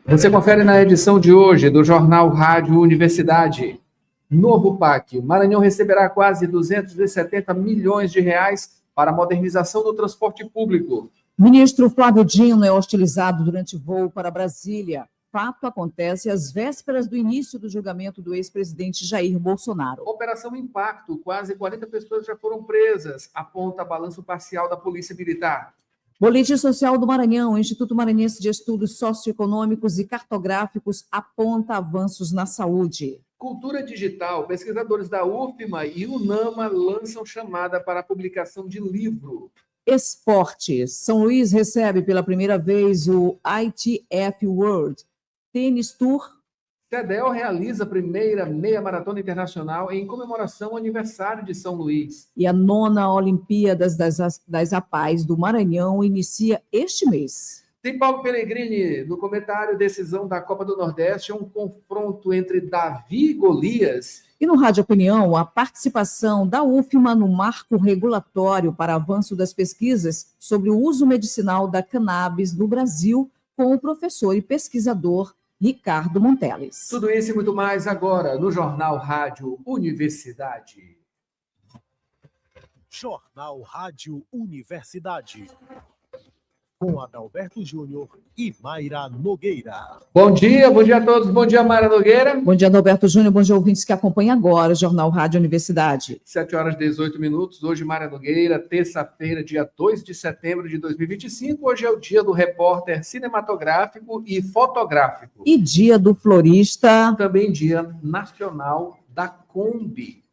Você confere na edição de hoje do Jornal Rádio Universidade. Novo PAC. Maranhão receberá quase 270 milhões de reais para a modernização do transporte público. Ministro Flávio Dino é hostilizado durante voo para Brasília. Fato acontece às vésperas do início do julgamento do ex-presidente Jair Bolsonaro. Operação Impacto. Quase 40 pessoas já foram presas. Aponta balanço parcial da Polícia Militar. Boletim Social do Maranhão, o Instituto Maranhense de Estudos Socioeconômicos e Cartográficos aponta avanços na saúde. Cultura digital. Pesquisadores da UFMA e UNAMA lançam chamada para a publicação de livro. Esporte. São Luís recebe pela primeira vez o ITF World Tennis Tour. CDL realiza a primeira meia maratona internacional em comemoração ao aniversário de São Luís. E a 9ª Olimpíadas das APAES do Maranhão inicia este mês. Tem Paulo Pellegrini no comentário: decisão da Copa do Nordeste, um confronto entre Davi e Golias. E no Rádio Opinião, a participação da UFMA no marco regulatório para avanço das pesquisas sobre o uso medicinal da cannabis no Brasil, com o professor e pesquisador Ricardo Monteles. Tudo isso e muito mais agora no Jornal Rádio Universidade. Jornal Rádio Universidade. Com Adalberto Júnior e Mayra Nogueira. Bom dia a todos. Bom dia, Mayra Nogueira. Bom dia, Adalberto Júnior. Bom dia, ouvintes que acompanham agora o Jornal Rádio Universidade. 7h18. Hoje, Mayra Nogueira, terça-feira, dia 2 de setembro de 2025. Hoje é o dia do repórter cinematográfico e fotográfico. E dia do florista. Também dia nacional da Kombi.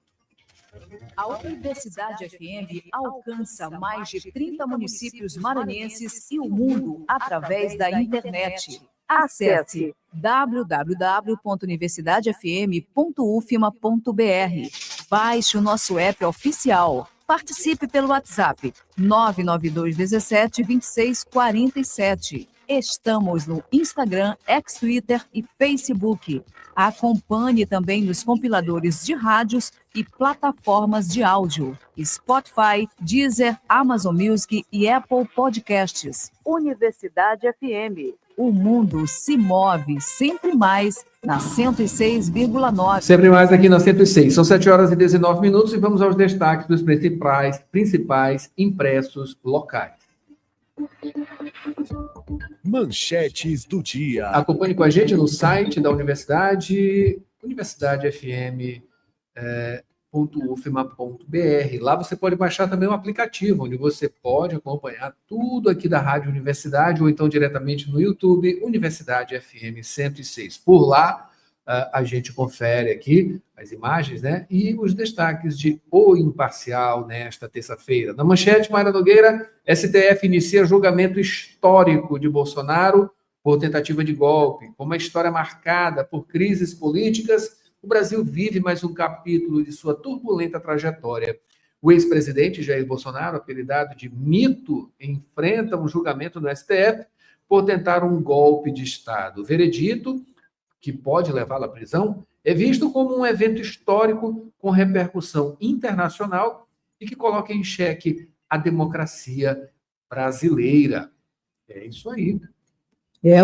A Universidade FM alcança mais de 30 municípios maranhenses e o mundo através da internet. Acesse www.universidadefm.ufma.br. Baixe o nosso app oficial. Participe pelo WhatsApp 99217 2647. Estamos no Instagram, X-Twitter e Facebook. Acompanhe também nos compiladores de rádios e plataformas de áudio: Spotify, Deezer, Amazon Music e Apple Podcasts. Universidade FM. O mundo se move sempre mais na 106,9. Sempre mais aqui na 106. São 7h19 e vamos aos destaques dos principais impressos locais. Manchetes do dia. Acompanhe com a gente no site da Universidade, universidadefm.ufma.br. Lá você pode baixar também um aplicativo, onde você pode acompanhar tudo aqui da Rádio Universidade, ou então diretamente no YouTube, Universidade FM 106. Por lá, a gente confere aqui as imagens, né, e os destaques de O Imparcial nesta terça-feira. Na manchete, Mayra Nogueira, STF inicia julgamento histórico de Bolsonaro por tentativa de golpe. Com uma história marcada por crises políticas, o Brasil vive mais um capítulo de sua turbulenta trajetória. O ex-presidente Jair Bolsonaro, apelidado de Mito, enfrenta um julgamento no STF por tentar um golpe de Estado. O veredito, que pode levá-lo à prisão, é visto como um evento histórico com repercussão internacional e que coloca em xeque a democracia brasileira. É isso aí.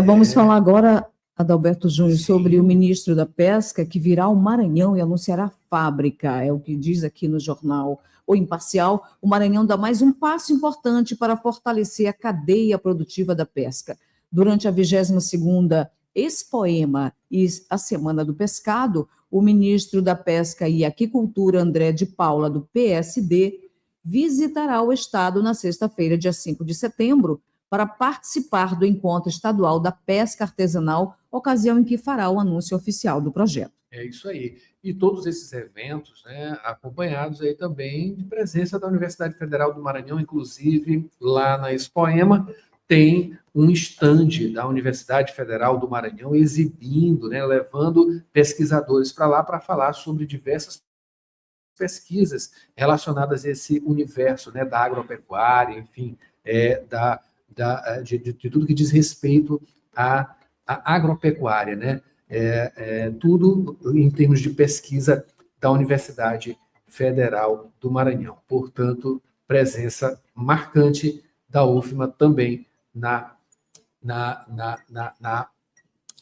Vamos falar agora, Adalberto Júnior, sobre o ministro da Pesca, que virá ao Maranhão e anunciará fábrica. É o que diz aqui no jornal O Imparcial. O Maranhão dá mais um passo importante para fortalecer a cadeia produtiva da pesca. Durante a 22ª Expoema e a Semana do Pescado, o ministro da Pesca e Aquicultura, André de Paula, do PSD, visitará o estado na sexta-feira, dia 5 de setembro, para participar do Encontro Estadual da Pesca Artesanal, ocasião em que fará o anúncio oficial do projeto. É isso aí. E todos esses eventos, né, acompanhados aí também de presença da Universidade Federal do Maranhão, inclusive lá na Expoema, tem um estande da Universidade Federal do Maranhão exibindo, né, levando pesquisadores para lá para falar sobre diversas pesquisas relacionadas a esse universo, né, da agropecuária, enfim, de tudo que diz respeito à agropecuária, né? Tudo em termos de pesquisa da Universidade Federal do Maranhão. Portanto, presença marcante da UFMA também na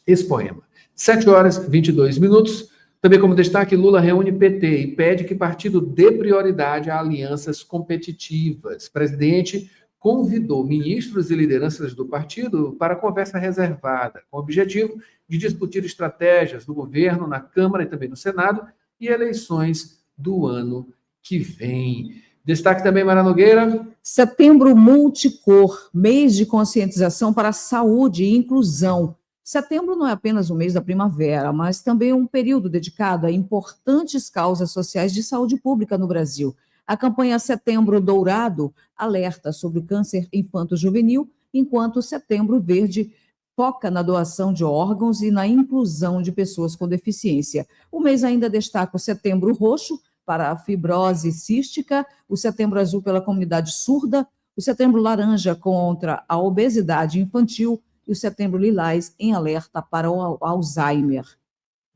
esse poema. 7 horas e 22 minutos. Também como destaque, Lula reúne PT e pede que partido dê prioridade a alianças competitivas. Presidente convidou ministros e lideranças do partido para conversa reservada, com o objetivo de discutir estratégias do governo na Câmara e também no Senado e eleições do ano que vem. Destaque também, Mara Nogueira. Setembro multicor, mês de conscientização para a saúde e inclusão. Setembro não é apenas o mês da primavera, mas também um período dedicado a importantes causas sociais de saúde pública no Brasil. A campanha Setembro Dourado alerta sobre o câncer infanto-juvenil, enquanto o Setembro Verde foca na doação de órgãos e na inclusão de pessoas com deficiência. O mês ainda destaca o Setembro Roxo para a fibrose cística, o Setembro Azul pela comunidade surda, o Setembro Laranja contra a obesidade infantil e o Setembro Lilás em alerta para o Alzheimer.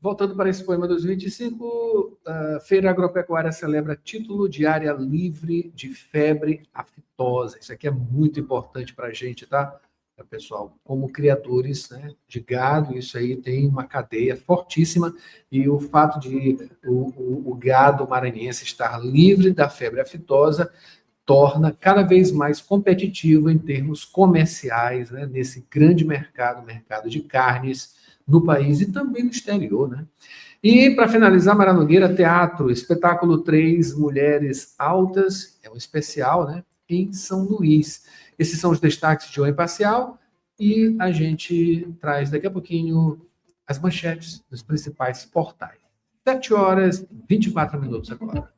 Voltando para esse poema 2025, a Feira Agropecuária celebra título de área livre de febre aftosa. Isso aqui é muito importante para a gente, tá, pessoal? Como criadores, né, de gado, isso aí tem uma cadeia fortíssima e o fato de o gado maranhense estar livre da febre aftosa torna cada vez mais competitivo em termos comerciais, né, nesse grande mercado de carnes, no país e também no exterior, né? E, para finalizar, Mara Nogueira, teatro, espetáculo 3 Mulheres Altas, é um especial, né? Em São Luís. Esses são os destaques de O Imparcial e a gente traz daqui a pouquinho as manchetes dos principais portais. 7 horas e 24 minutos agora.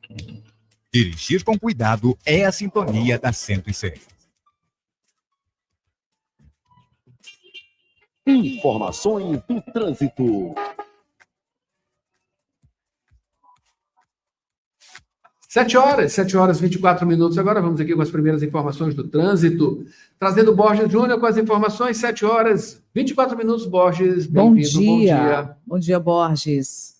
Dirigir com cuidado é a sintonia da 106. Informações do trânsito. 7 horas e 24 minutos. Agora vamos aqui com as primeiras informações do trânsito. Trazendo Borges Júnior com as informações, 7 horas e 24 minutos. Borges, bem-vindo. Bom dia. Bom dia, Borges.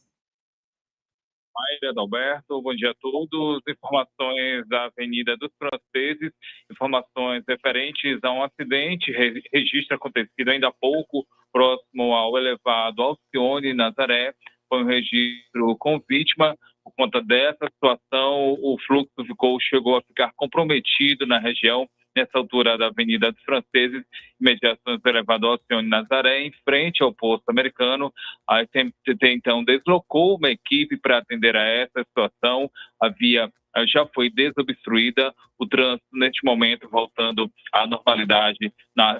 Mayra, Adalberto, bom dia a todos. Informações da Avenida dos Franceses, informações referentes a um acidente, registro acontecido ainda há pouco, próximo ao elevado Alcione Nazaré. Foi um registro com vítima. Por conta dessa situação, o fluxo chegou a ficar comprometido na região, nessa altura da Avenida dos Franceses, imediações do elevado Alcione Nazaré, em frente ao posto americano. A SMTT, então, deslocou uma equipe para atender a essa situação. A via já foi desobstruída, o trânsito, neste momento, voltando à normalidade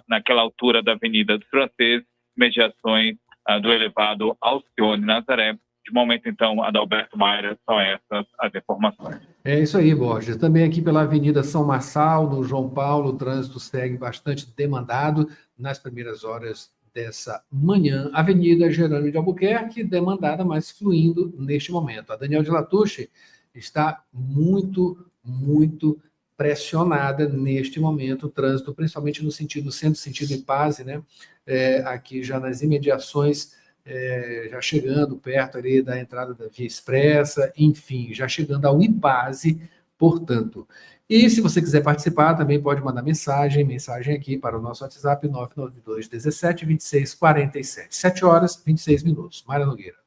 naquela altura da Avenida dos Franceses, imediações do elevado Alcione Nazaré. De momento, então, Adalberto, Mayra, são essas as informações. É isso aí, Borges. Também aqui pela Avenida São Marçal, no João Paulo, o trânsito segue bastante demandado nas primeiras horas dessa manhã. Avenida Jerônimo de Albuquerque, demandada, mas fluindo neste momento. A Daniel de Latouche está muito pressionada neste momento, o trânsito, principalmente no sentido centro, sentido Ipase, né? Aqui já nas imediações, já chegando perto ali da entrada da Via Expressa, enfim, já chegando ao Ipase, portanto. E se você quiser participar, também pode mandar mensagem aqui para o nosso WhatsApp, 992 17 26 47. 7 horas e 26 minutos. Mayra Nogueira.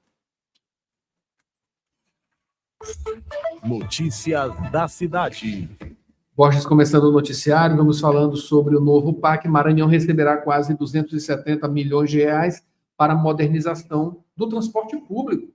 Notícias da cidade. Borges começando o noticiário, vamos falando sobre o novo PAC. Maranhão receberá quase 270 milhões de reais para a modernização do transporte público.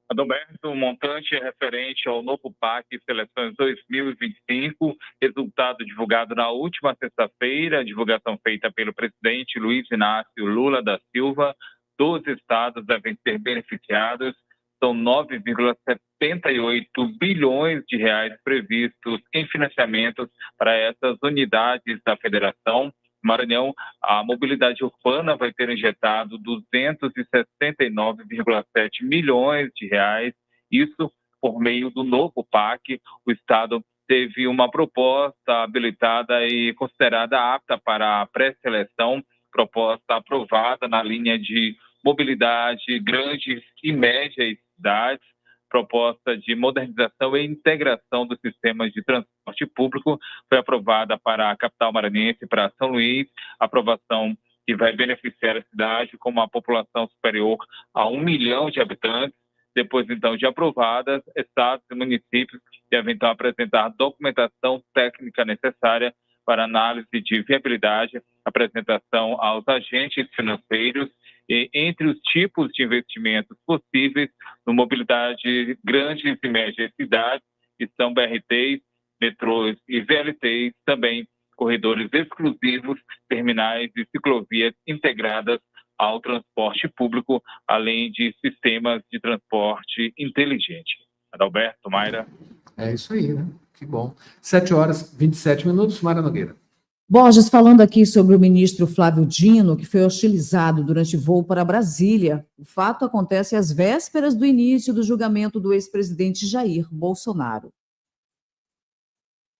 Adalberto, o montante é referente ao novo PAC Seleções 2025, resultado divulgado na última sexta-feira, divulgação feita pelo presidente Luiz Inácio Lula da Silva. 12 estados devem ser beneficiados, são 9,78 bilhões de reais previstos em financiamentos para essas unidades da federação. Maranhão, a mobilidade urbana vai ter injetado 269,7 milhões de reais, isso por meio do novo PAC. O Estado teve uma proposta habilitada e considerada apta para a pré-seleção, proposta aprovada na linha de mobilidade grandes e médias cidades, proposta de modernização e integração dos sistemas de transporte público, foi aprovada para a capital maranhense, para São Luís, aprovação que vai beneficiar a cidade com uma população superior a 1 milhão de habitantes. Depois, então, de aprovadas, estados e municípios devem, então, apresentar documentação técnica necessária para análise de viabilidade, apresentação aos agentes financeiros e entre os tipos de investimentos possíveis no mobilidade grandes e médias cidades, que são BRTs, metrôs e VLTs, também corredores exclusivos, terminais e ciclovias integradas ao transporte público, além de sistemas de transporte inteligente. Adalberto, Mayra. É isso aí, né? Que bom. 7h27, Mayra Nogueira. Borges, falando aqui sobre o ministro Flávio Dino, que foi hostilizado durante voo para Brasília. O fato acontece às vésperas do início do julgamento do ex-presidente Jair Bolsonaro.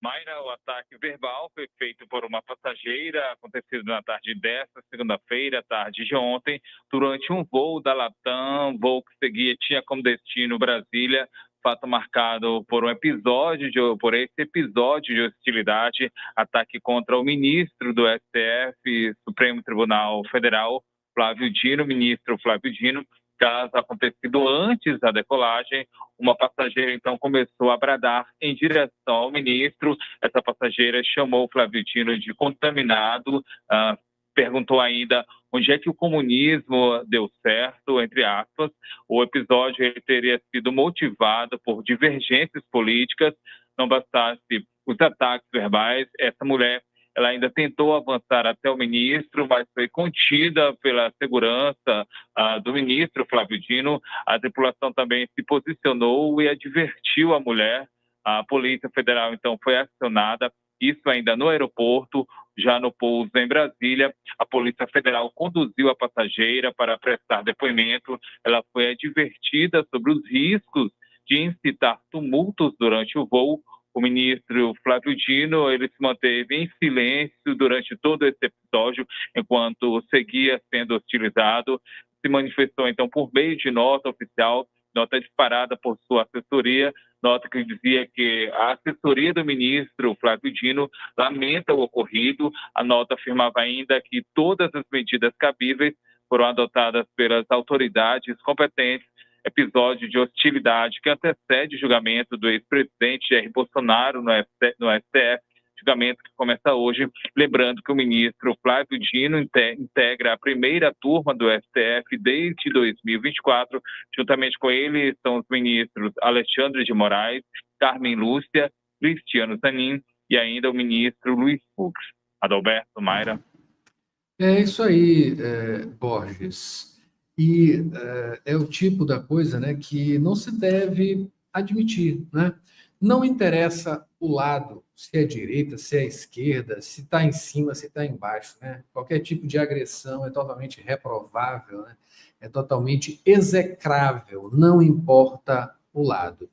Mayra, o ataque verbal foi feito por uma passageira, acontecido na tarde desta segunda-feira, tarde de ontem, durante um voo da Latam, voo que tinha como destino Brasília, fato marcado por esse episódio de hostilidade, ataque contra o ministro do STF, Supremo Tribunal Federal, Flávio Dino, ministro Flávio Dino. Caso acontecido antes da decolagem, uma passageira então começou a bradar em direção ao ministro. Essa passageira chamou o Flávio Dino de contaminado, perguntou ainda onde é que o comunismo deu certo, entre aspas. O episódio ele teria sido motivado por divergências políticas. Não bastasse os ataques verbais, essa mulher ela ainda tentou avançar até o ministro, mas foi contida pela segurança do ministro Flávio Dino. A tripulação também se posicionou e advertiu a mulher. A Polícia Federal, então, foi acionada, isso ainda no aeroporto. Já no pouso em Brasília, a Polícia Federal conduziu a passageira para prestar depoimento. Ela foi advertida sobre os riscos de incitar tumultos durante o voo. O ministro Flávio Dino, ele se manteve em silêncio durante todo esse episódio, enquanto seguia sendo hostilizado. Se manifestou, então, por meio de nota oficial, nota disparada por sua assessoria, nota que dizia que a assessoria do ministro Flávio Dino lamenta o ocorrido. A nota afirmava ainda que todas as medidas cabíveis foram adotadas pelas autoridades competentes. Episódio de hostilidade que antecede o julgamento do ex-presidente Jair Bolsonaro no STF, julgamento que começa hoje. Lembrando que o ministro Flávio Dino integra a primeira turma do STF desde 2024. Juntamente com ele estão os ministros Alexandre de Moraes, Carmen Lúcia, Cristiano Zanin e ainda o ministro Luiz Fux. Adalberto, Mayra. É isso aí, Borges. E é o tipo da coisa, né, que não se deve admitir, né? Não interessa o lado, se é direita, se é esquerda, se está em cima, se está embaixo, né? Qualquer tipo de agressão é totalmente reprovável, né? É totalmente execrável, não importa o lado.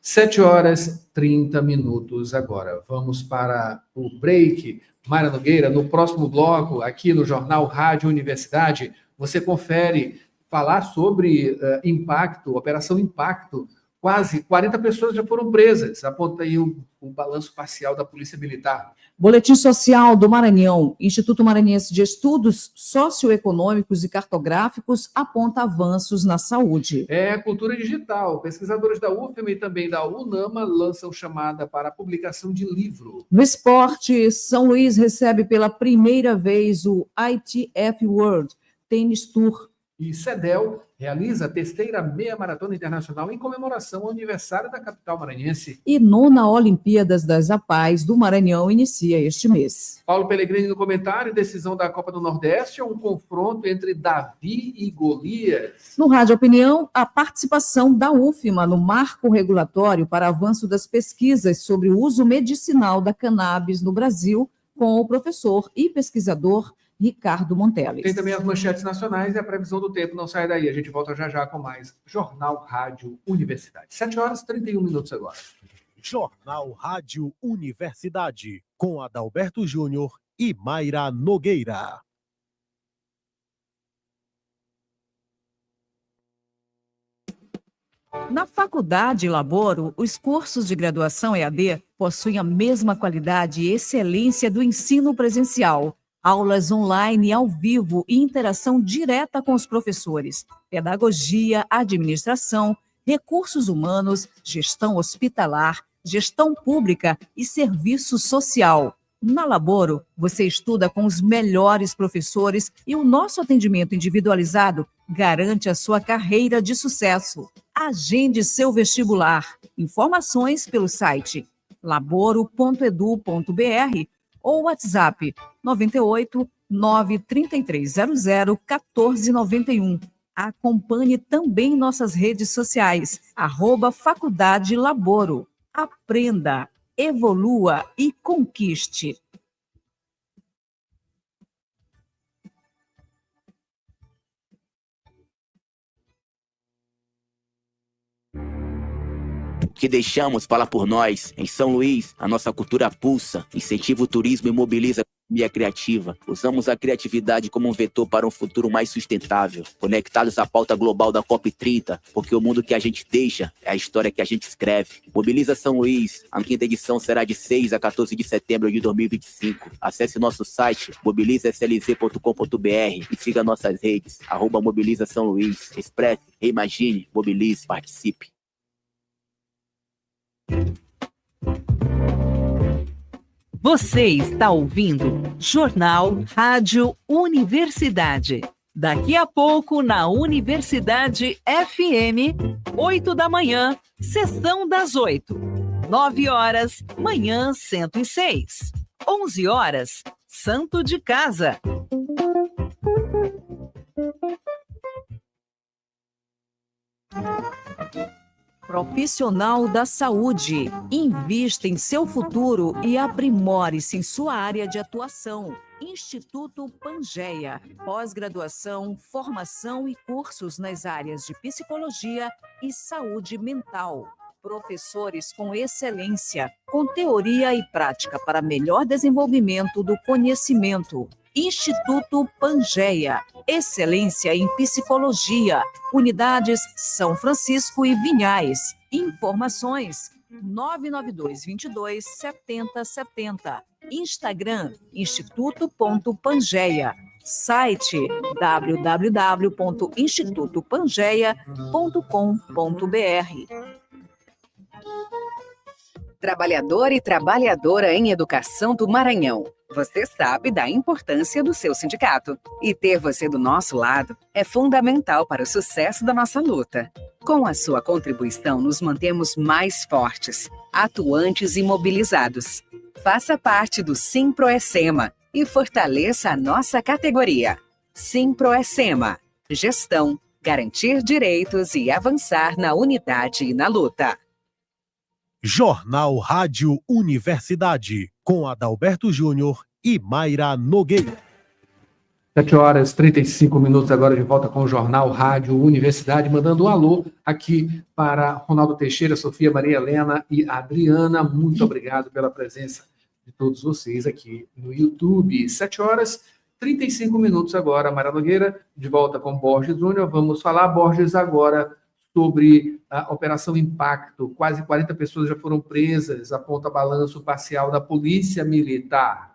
7h30 agora. Vamos para o break. Mayra Nogueira, no próximo bloco, aqui no Jornal Rádio Universidade, você confere falar sobre Impacto, Operação Impacto. Quase 40 pessoas já foram presas. Aponta aí o balanço parcial da Polícia Militar. Boletim Social do Maranhão. Instituto Maranhense de Estudos Socioeconômicos e Cartográficos aponta avanços na saúde. Cultura digital. Pesquisadores da UFM e também da UNAMA lançam chamada para a publicação de livro. No esporte, São Luís recebe pela primeira vez o ITF World Tennis Tour. E CEDEL realiza a terceira meia maratona internacional em comemoração ao aniversário da capital maranhense. E 9ª Olimpíadas das APAES do Maranhão inicia este mês. Paulo Pellegrini no comentário, decisão da Copa do Nordeste é um confronto entre Davi e Golias. No Rádio Opinião, a participação da UFMA no marco regulatório para avanço das pesquisas sobre o uso medicinal da cannabis no Brasil, com o professor e pesquisador Ricardo Monteles. Tem também as manchetes nacionais e a previsão do tempo. Não sai daí, a gente volta já com mais Jornal Rádio Universidade. 7h31 agora. Jornal Rádio Universidade, com Adalberto Júnior e Mayra Nogueira. Na Faculdade Laboro, os cursos de graduação EAD possuem a mesma qualidade e excelência do ensino presencial. Aulas online ao vivo e interação direta com os professores. Pedagogia, administração, recursos humanos, gestão hospitalar, gestão pública e serviço social. Na Laboro, você estuda com os melhores professores e o nosso atendimento individualizado garante a sua carreira de sucesso. Agende seu vestibular. Informações pelo site laboro.edu.br ou WhatsApp 98 93300 1491. Acompanhe também nossas redes sociais, @Faculdade Laboro. Aprenda, evolua e conquiste. O que deixamos fala por nós. Em São Luís, a nossa cultura pulsa, incentiva o turismo e mobiliza a economia criativa. Usamos a criatividade como um vetor para um futuro mais sustentável, conectados à pauta global da COP30, porque o mundo que a gente deixa é a história que a gente escreve. Mobiliza São Luís. A quinta edição será de 6 a 14 de setembro de 2025. Acesse nosso site mobilizaslz.com.br e siga nossas redes, @Mobiliza São Luís. Expresse, reimagine, mobilize, participe. Você está ouvindo Jornal Rádio Universidade. Daqui a pouco na Universidade FM, 8 da manhã, sessão das 8. 9 horas, manhã 106. 11 horas, Santo de Casa. Profissional da saúde. Invista em seu futuro e aprimore-se em sua área de atuação. Instituto Pangeia. Pós-graduação, formação e cursos nas áreas de psicologia e saúde mental. Professores com excelência, com teoria e prática para melhor desenvolvimento do conhecimento. Instituto Pangeia. Excelência em psicologia. Unidades São Francisco e Vinhais. Informações 99222 7070. Instagram instituto.pangeia. Site www.institutopangeia.com.br. Trabalhador e trabalhadora em educação do Maranhão. Você sabe da importância do seu sindicato. E ter você do nosso lado é fundamental para o sucesso da nossa luta. Com a sua contribuição, nos mantemos mais fortes, atuantes e mobilizados. Faça parte do Simproecema e fortaleça a nossa categoria. Simproecema. Gestão, garantir direitos e avançar na unidade e na luta. Jornal Rádio Universidade, com Adalberto Júnior e Mayra Nogueira. 7 horas e 35 minutos agora de volta com o Jornal Rádio Universidade, mandando um alô aqui para Ronaldo Teixeira, Sofia, Maria Helena e Adriana. Muito obrigado pela presença de todos vocês aqui no YouTube. 7 horas e 35 minutos agora, Mayra Nogueira, de volta com Borges Júnior. Vamos falar, Borges, agora sobre a Operação Impacto. Quase 40 pessoas já foram presas, aponta balanço parcial da Polícia Militar.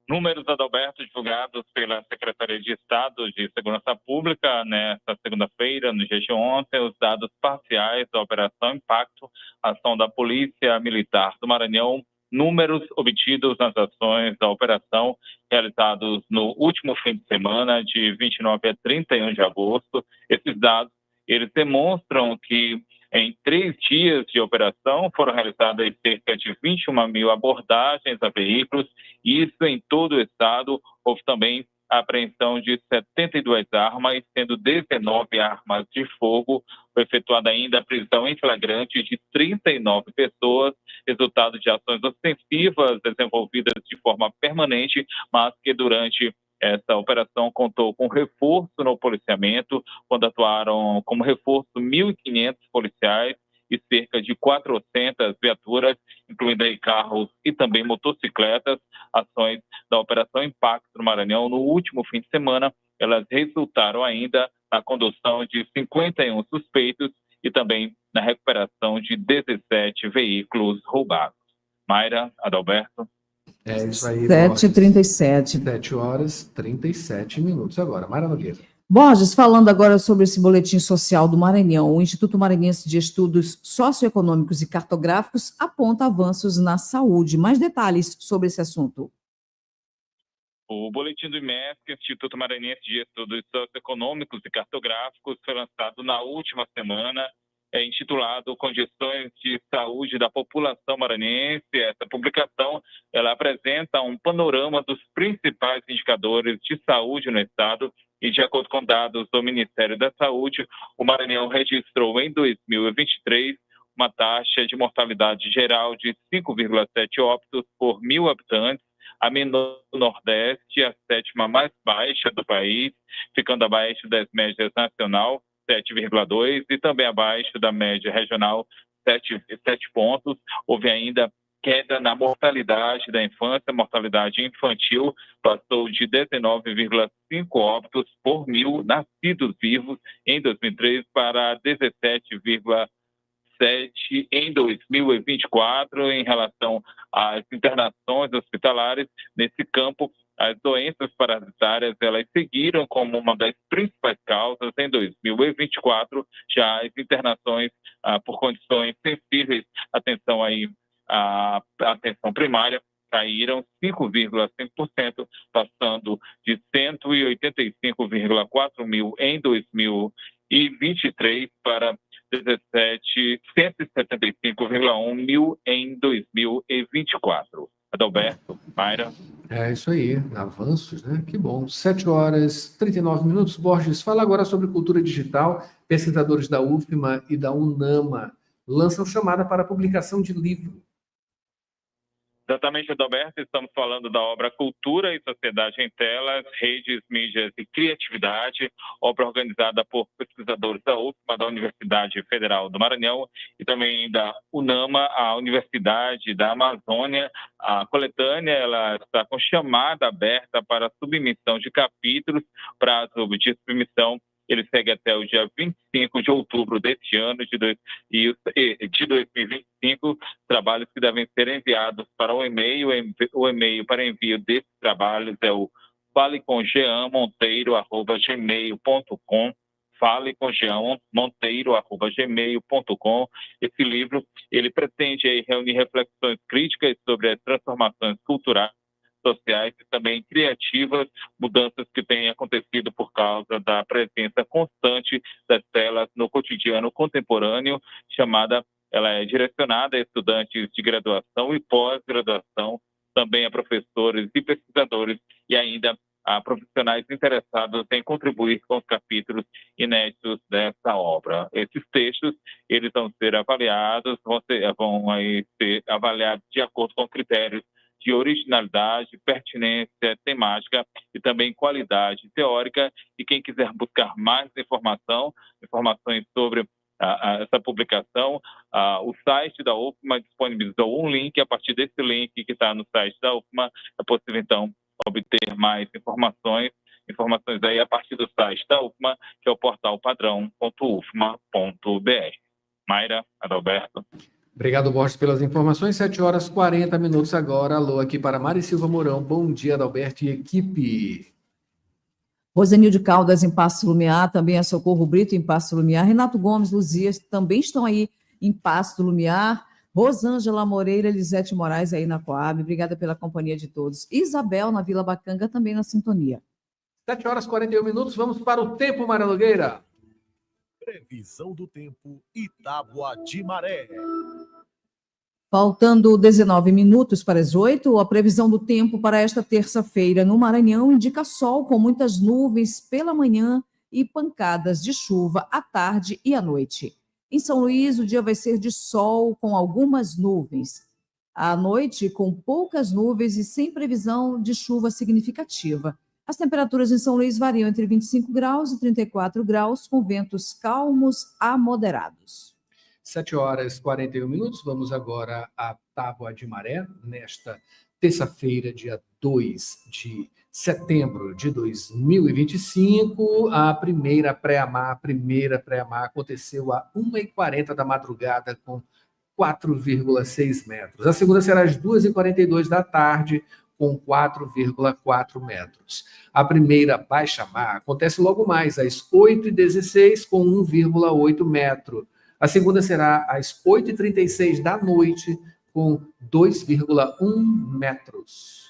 Números, Adalberto, divulgados pela Secretaria de Estado de Segurança Pública nesta segunda-feira, no dia de ontem, os dados parciais da Operação Impacto, ação da Polícia Militar do Maranhão, números obtidos nas ações da operação realizados no último fim de semana, de 29 a 31 de agosto. Esses dados, eles demonstram que em 3 dias de operação foram realizadas cerca de 21 mil abordagens a veículos, e isso em todo o estado. Houve também a apreensão de 72 armas, sendo 19 armas de fogo. Foi efetuada ainda a prisão em flagrante de 39 pessoas, resultado de ações ostensivas desenvolvidas de forma permanente, mas que durante essa operação contou com reforço no policiamento, quando atuaram como reforço 1.500 policiais e cerca de 400 viaturas, incluindo aí carros e também motocicletas. Ações da Operação Impacto no Maranhão no último fim de semana, elas resultaram ainda na condução de 51 suspeitos e também na recuperação de 17 veículos roubados. Mayra, Adalberto. É isso aí, 7h37. 7h37 agora. Mara Nogueira. Borges, falando agora sobre esse boletim social do Maranhão, o Instituto Maranhense de Estudos Socioeconômicos e Cartográficos aponta avanços na saúde. Mais detalhes sobre esse assunto. O boletim do IMESC, Instituto Maranhense de Estudos Socioeconômicos e Cartográficos, foi lançado na última semana, intitulado Condições de Saúde da População Maranhense. Essa publicação ela apresenta um panorama dos principais indicadores de saúde no estado e, de acordo com dados do Ministério da Saúde, o Maranhão registrou em 2023 uma taxa de mortalidade geral de 5,7 óbitos por 1.000 habitantes, a menor do Nordeste, a sétima mais baixa do país, ficando abaixo das médias nacional, 7,2, e também abaixo da média regional, 7 pontos. Houve ainda queda na mortalidade da infância, mortalidade infantil passou de 19,5 óbitos por 1.000 nascidos vivos em 2003 para 17,7 em 2024. Em relação às internações hospitalares, nesse campo, as doenças parasitárias elas seguiram como uma das principais causas em 2024, já as internações por condições sensíveis, atenção aí, a atenção primária, caíram 5,5%, passando de 185,4 mil em 2023 para 175,1 mil em 2024. Adalberto, Mayra. É isso aí, avanços, né? Que bom. 7h39. Borges, fala agora sobre cultura digital. Pesquisadores da UFMA e da UNAMA lançam chamada para publicação de livro. Exatamente, Adalberto, estamos falando da obra Cultura e Sociedade em Telas, Redes, Mídias e Criatividade, obra organizada por pesquisadores da UFMA, da Universidade Federal do Maranhão, e também da UNAMA, a Universidade da Amazônia. A coletânea ela está com chamada aberta para submissão de capítulos, prazo de submissão ele segue até o dia 25 de outubro deste ano, de 2025, trabalhos que devem ser enviados para o e-mail. O e-mail para envio desses trabalhos é o falecomjeanmonteiro@gmail.com, falecomjeanmonteiro@gmail.com. Esse livro ele pretende aí reunir reflexões críticas sobre as transformações culturais, sociais e também criativas, mudanças que têm acontecido por causa da presença constante das telas no cotidiano contemporâneo. Ela é direcionada a estudantes de graduação e pós-graduação, também a professores e pesquisadores e ainda a profissionais interessados em contribuir com os capítulos inéditos dessa obra. Esses textos eles vão ser avaliados, vão ser avaliados de acordo com critérios de originalidade, pertinência temática e também qualidade teórica. E quem quiser buscar mais informações sobre essa publicação, o site da UFMA disponibilizou um link. A partir desse link que está no site da UFMA, é possível, então, obter mais informações aí a partir do site da UFMA, que é o portal padrão.ufma.br. Mayra, Adalberto. Obrigado, Borges, pelas informações. 7h40 agora. Alô, aqui para Mari Silva Mourão. Bom dia, Adalberto e equipe. Rosenilde Caldas em Paço Lumiar, também a Socorro Brito em Paço Lumiar. Renato Gomes, Luzias também estão aí em Paço Lumiar. Rosângela Moreira, Elisete Moraes aí na Coab. Obrigada pela companhia de todos. Isabel na Vila Bacanga também na sintonia. 7h41. Vamos para o tempo, Mara Nogueira. Previsão do tempo e tábua de maré. Faltando 19 minutos para as 8, a previsão do tempo para esta terça-feira no Maranhão indica sol com muitas nuvens pela manhã e pancadas de chuva à tarde e à noite. Em São Luís, o dia vai ser de sol com algumas nuvens. À noite, com poucas nuvens e sem previsão de chuva significativa. As temperaturas em São Luís variam entre 25 graus e 34 graus, com ventos calmos a moderados. 7h41. Vamos agora à tábua de maré, nesta terça-feira, dia 2 de setembro de 2025. A primeira pré-amar aconteceu às 1h40 da madrugada, com 4,6 metros. A segunda será às 2h42 da tarde, com 4,4 metros. A primeira baixa-mar acontece logo mais, às 8h16, com 1,8 metro. A segunda será às 8h36 da noite, com 2,1 metros.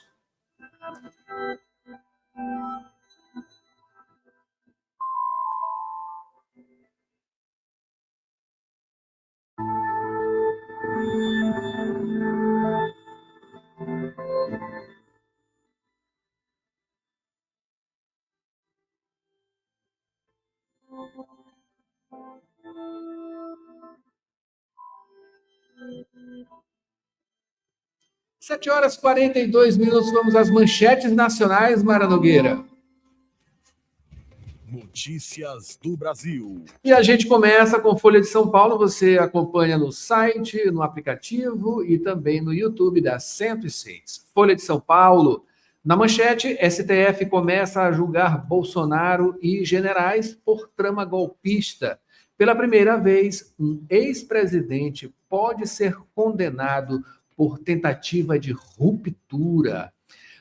Sete horas e 42 minutos, vamos às manchetes nacionais, Mara Nogueira. Notícias do Brasil. E a gente começa com Folha de São Paulo, você acompanha no site, no aplicativo e também no YouTube da 106. Folha de São Paulo, na manchete, STF começa a julgar Bolsonaro e generais por trama golpista. Pela primeira vez, um ex-presidente pode ser condenado por tentativa de ruptura.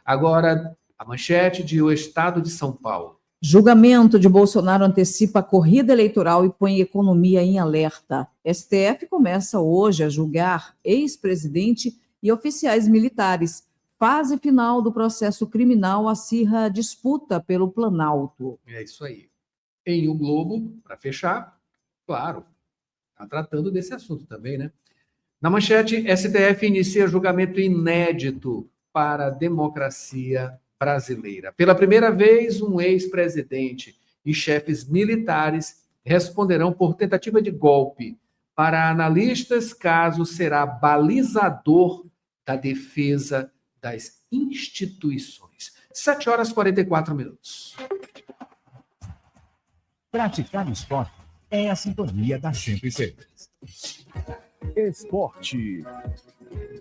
Agora, a manchete de O Estado de São Paulo. Julgamento de Bolsonaro antecipa a corrida eleitoral e põe economia em alerta. STF começa hoje a julgar ex-presidente e oficiais militares. Fase final do processo criminal acirra disputa pelo Planalto. É isso aí. Em O Globo, para fechar, claro, está tratando desse assunto também, né? Na manchete, STF inicia julgamento inédito para a democracia brasileira. Pela primeira vez, um ex-presidente e chefes militares responderão por tentativa de golpe. Para analistas, caso será balizador da defesa das instituições. 7 horas e 44 minutos. Praticar esporte é a sintonia da 106. Esporte.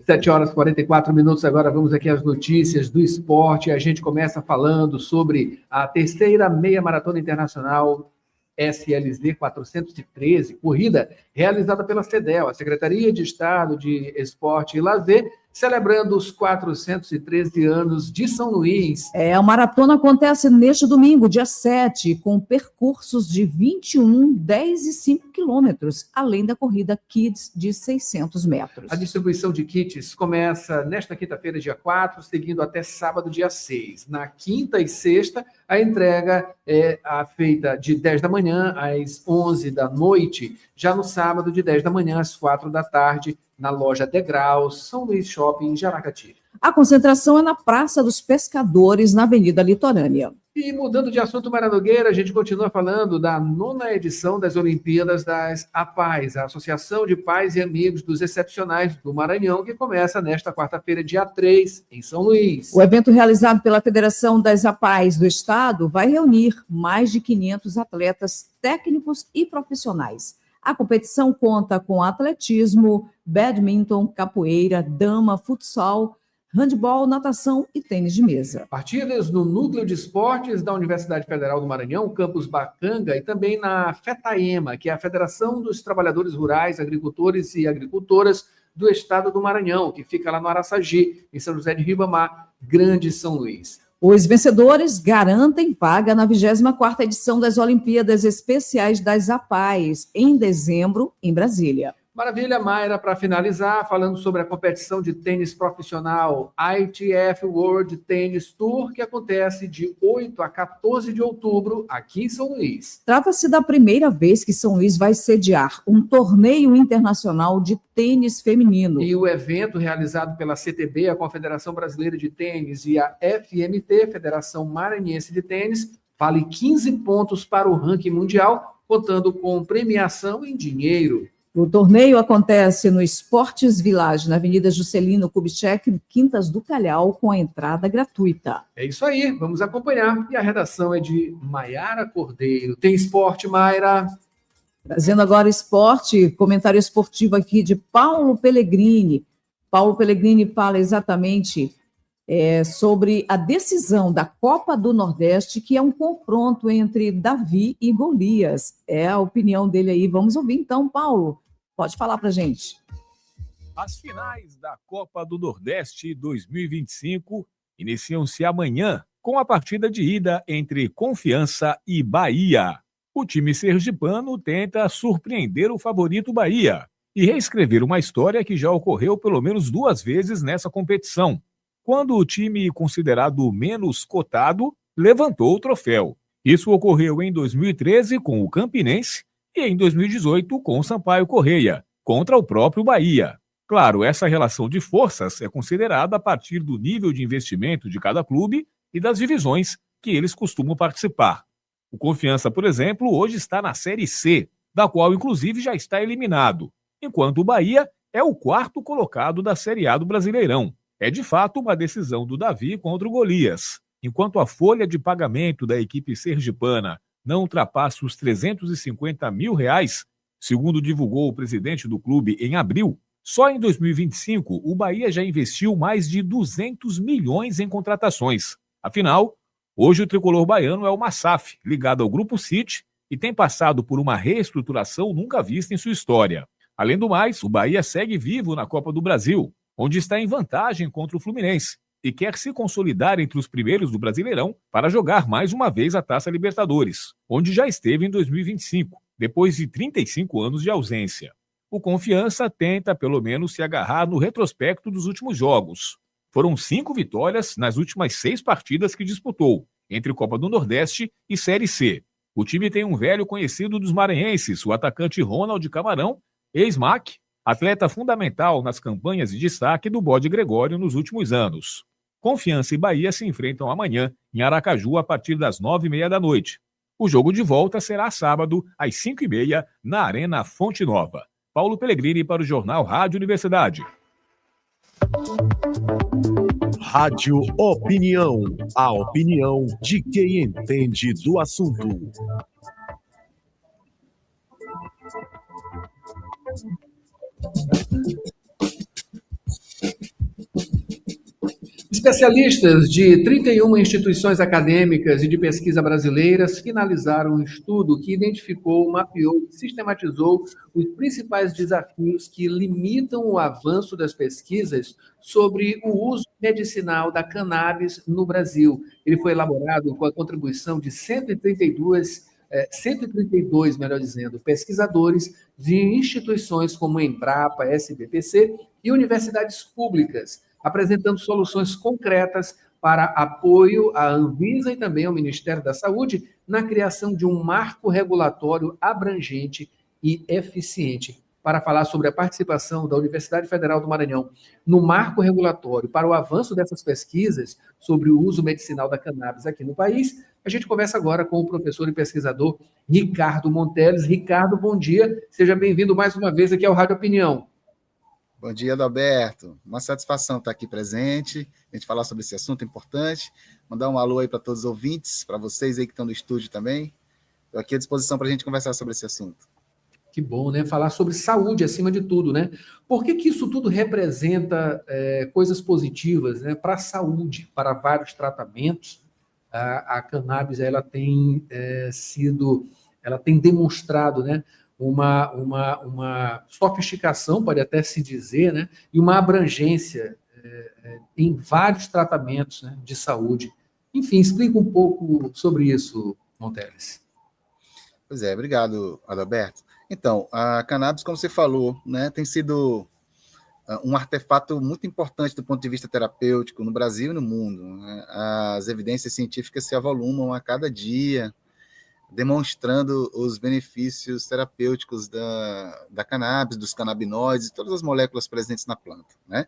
7 horas e 44 minutos, agora vamos aqui às notícias do esporte. A gente começa falando sobre a terceira meia maratona internacional SLZ 413, corrida realizada pela CEDEL, a Secretaria de Estado de Esporte e Lazer, celebrando os 413 anos de São Luís. A maratona acontece neste domingo, dia 7, com percursos de 21, 10 e 5 quilômetros, além da corrida Kids de 600 metros. A distribuição de kits começa nesta quinta-feira, dia 4, seguindo até sábado, dia 6. Na quinta e sexta, a entrega é feita de 10 da manhã às 11 da noite, já no sábado, de 10 da manhã às 4 da tarde, na loja Degraus, São Luís Shopping, em Jaracati. A concentração é na Praça dos Pescadores, na Avenida Litorânea. E mudando de assunto, Mara Nogueira, a gente continua falando da 9ª edição das Olimpíadas das APAES, a Associação de Pais e Amigos dos Excepcionais do Maranhão, que começa nesta quarta-feira, dia 3, em São Luís. O evento realizado pela Federação das APAES do Estado vai reunir mais de 500 atletas técnicos e profissionais. A competição conta com atletismo, badminton, capoeira, dama, futsal, handebol, natação e tênis de mesa. Partidas no Núcleo de Esportes da Universidade Federal do Maranhão, Campus Bacanga, e também na FETAEMA, que é a Federação dos Trabalhadores Rurais, Agricultores e Agricultoras do Estado do Maranhão, que fica lá no Araçagi, em São José de Ribamar, Grande São Luís. Os vencedores garantem vaga na 24ª edição das Olimpíadas Especiais das APAES, em dezembro, em Brasília. Maravilha, Mayra, para finalizar, falando sobre a competição de tênis profissional ITF World Tennis Tour, que acontece de 8 a 14 de outubro, aqui em São Luís. Trata-se da primeira vez que São Luís vai sediar um torneio internacional de tênis feminino. E o evento, realizado pela CTB, a Confederação Brasileira de Tênis, e a FMT, Federação Maranhense de Tênis, vale 15 pontos para o ranking mundial, contando com premiação em dinheiro. O torneio acontece no Esportes Village, na Avenida Juscelino Kubitschek, Quintas do Calhau, com a entrada gratuita. É isso aí, vamos acompanhar. E a redação é de Maiara Cordeiro. Tem esporte, Mayra? Trazendo agora esporte, comentário esportivo aqui de Paulo Pellegrini. Paulo Pellegrini fala exatamente sobre a decisão da Copa do Nordeste, que é um confronto entre Davi e Golias. É a opinião dele aí. Vamos ouvir então, Paulo. Pode falar para a gente. As finais da Copa do Nordeste 2025 iniciam-se amanhã com a partida de ida entre Confiança e Bahia. O time sergipano tenta surpreender o favorito Bahia e reescrever uma história que já ocorreu pelo menos 2 vezes nessa competição, quando o time considerado menos cotado levantou o troféu. Isso ocorreu em 2013 com o Campinense e em 2018 com o Sampaio Corrêa, contra o próprio Bahia. Claro, essa relação de forças é considerada a partir do nível de investimento de cada clube e das divisões que eles costumam participar. O Confiança, por exemplo, hoje está na Série C, da qual inclusive já está eliminado, enquanto o Bahia é o 4º colocado da Série A do Brasileirão. É de fato uma decisão do Davi contra o Golias. Enquanto a folha de pagamento da equipe sergipana não ultrapassa os R$350 mil, segundo divulgou o presidente do clube em abril, só em 2025 o Bahia já investiu mais de 200 milhões em contratações. Afinal, hoje o tricolor baiano é uma SAF, ligado ao Grupo City, e tem passado por uma reestruturação nunca vista em sua história. Além do mais, o Bahia segue vivo na Copa do Brasil, onde está em vantagem contra o Fluminense, e quer se consolidar entre os primeiros do Brasileirão para jogar mais uma vez a Taça Libertadores, onde já esteve em 2025, depois de 35 anos de ausência. O Confiança tenta, pelo menos, se agarrar no retrospecto dos últimos jogos. Foram 5 vitórias nas últimas 6 partidas que disputou, entre Copa do Nordeste e Série C. O time tem um velho conhecido dos maranhenses, o atacante Ronald Camarão, ex-MAC, atleta fundamental nas campanhas de destaque do Bode Gregório nos últimos anos. Confiança e Bahia se enfrentam amanhã em Aracaju a partir das 9h30 da noite. O jogo de volta será sábado às 5h30 na Arena Fonte Nova. Paulo Pellegrini para o Jornal Rádio Universidade. Rádio Opinião, a opinião de quem entende do assunto. Especialistas de 31 instituições acadêmicas e de pesquisa brasileiras finalizaram um estudo que identificou, mapeou e sistematizou os principais desafios que limitam o avanço das pesquisas sobre o uso medicinal da cannabis no Brasil. Ele foi elaborado com a contribuição de 132, melhor dizendo, pesquisadores de instituições como Embrapa, SBPC e universidades públicas, apresentando soluções concretas para apoio à Anvisa e também ao Ministério da Saúde na criação de um marco regulatório abrangente e eficiente. Para falar sobre a participação da Universidade Federal do Maranhão no marco regulatório para o avanço dessas pesquisas sobre o uso medicinal da cannabis aqui no país, a gente conversa agora com o professor e pesquisador Ricardo Monteles. Ricardo, bom dia. Seja bem-vindo mais uma vez aqui ao Rádio Opinião. Bom dia, Adalberto. Uma satisfação estar aqui presente, a gente falar sobre esse assunto importante. Mandar um alô aí para todos os ouvintes, para vocês aí que estão no estúdio também. Estou aqui à disposição para a gente conversar sobre esse assunto. Que bom, né? Falar sobre saúde acima de tudo, né? Por que isso tudo representa coisas positivas, né? Para a saúde, para vários tratamentos. A cannabis, ela tem ela tem demonstrado, né? Uma sofisticação, pode até se dizer, né? E uma abrangência em vários tratamentos, né, de saúde. Enfim, explica um pouco sobre isso, Monteles. Pois é, obrigado, Adalberto. Então, a cannabis, como você falou, né, tem sido um artefato muito importante do ponto de vista terapêutico no Brasil e no mundo, né? As evidências científicas se avolumam a cada dia, demonstrando os benefícios terapêuticos da cannabis, dos canabinoides e todas as moléculas presentes na planta, né?